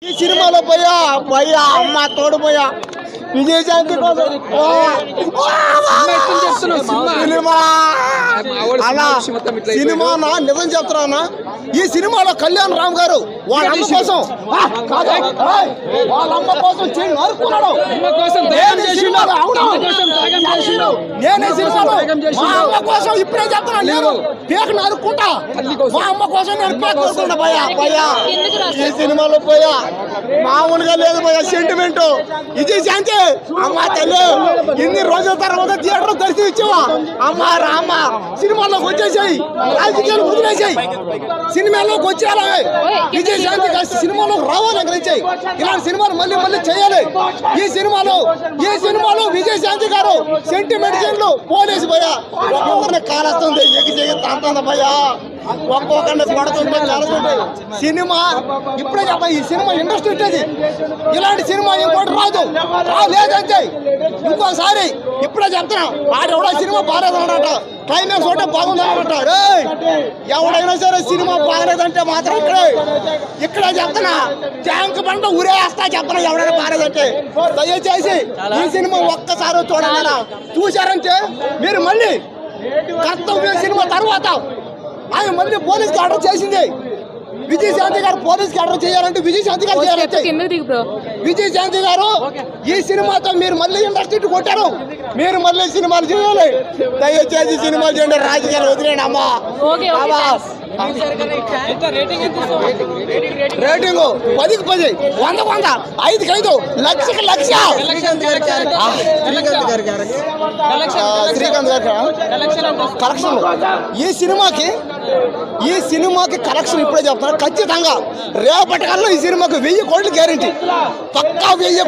ఈ సినిమాలో పోయా పోయా అమ్మ తోడు పోయా విజయశాంతి కోసం సినిమా అలా సినిమా నిజం చెప్తున్నా. ఈ సినిమాలో కళ్యాణ్ రామ్ గారు వాళ్ళ అమ్మ కోసం వాళ్ళ అమ్మ కోసం నరుకున్నాడు. నేనే సినిమాలో మా అమ్మ కోసం ఇప్పుడే చెప్తున్నా. నేను పేక నరుక్కుంటా మా అమ్మ కోసం నేను పేక నరుకుంటా. పోయా పోయా ఈ సినిమాలో పోయా మామూలుగా లేదు పోయా సెంటిమెంట్. విజయశాంతి అమ్మ తల్లి ఇన్ని రోజుల తర్వాత థియేటర్ దర్శనం ఇచ్చావా అమ్మ రామ్మ సినిమాలోకి వచ్చేసాయి, రాజకీయాలు వదిలేసాయి, సినిమాలోకి వచ్చేయాలి. విజయశాంతి సినిమాలోకి రావాలి గ్రహించాయి. ఇలాంటి సినిమాలు మళ్ళీ మళ్ళీ చేయాలి. ఈ సినిమాలో విజయశాంతి గారు సెంటిమెంట్ సీన్లు పోలీసు పోయా ఒక్కొక్కరిని కాలుస్తుంది, ఎగిచేగి తంతుంది పోయా, ఒక్కొక్కరిని పడుతుంటే కాలుతుంటే. సినిమా ఇప్పుడే చెప్ప ఈ సినిమా ఇండస్ట్రీ ఉంటుంది. ఇలాంటి సినిమా ఇంకోటి రాదు లేదంటే ఇంకోసారి ఇప్పుడే చెప్తున్నా. ఆడెవడో సినిమా బాగాలేదన్నట, క్లైమాక్స్ ఒకటే బాగుందన్నట. ఎవడైనా సరే సినిమా బాగలేదంటే మాత్రం ఇక్కడే చెప్తున్నా. ట్యాంక్ బండ ఊరేస్తా చెప్తున్నా. ఎవడైనా బాగలేదంటే దయచేసి ఈ సినిమా ఒక్కసారి చూడాలన్నా. చూశారంటే మీరు మళ్ళీ కర్తవ్యం సినిమా తర్వాత ఆయన మళ్ళీ పోలీస్కి ఆర్డర్ చేసింది. విజయశాంతి గారు పోలీస్కి ఆర్డర్ చేయాలంటే విజయశాంతి గారు చేయాలంటే విజయశాంతి గారు ఈ సినిమాతో మీరు మళ్ళీ ఇండస్ట్రీ కొట్టారు. మీరు మళ్ళీ సినిమాలు చేయాలి. దయచేసి సినిమాలు చేయండి, రాజకీయాలు వదిలేండి అమ్మా. రేటింగ్ 10కి 10, 100కి 100, 5కి 5, లక్షకి 1,00,000. శ్రీకాంత్ గారి కలెక్షన్ ఈ సినిమాకి కలెక్షన్ ఇప్పుడే చెప్తున్నా. ఖచ్చితంగా రేపటి కల్లా ఈ సినిమాకి 1000 కోట్లు గ్యారెంటీ, పక్కా 1000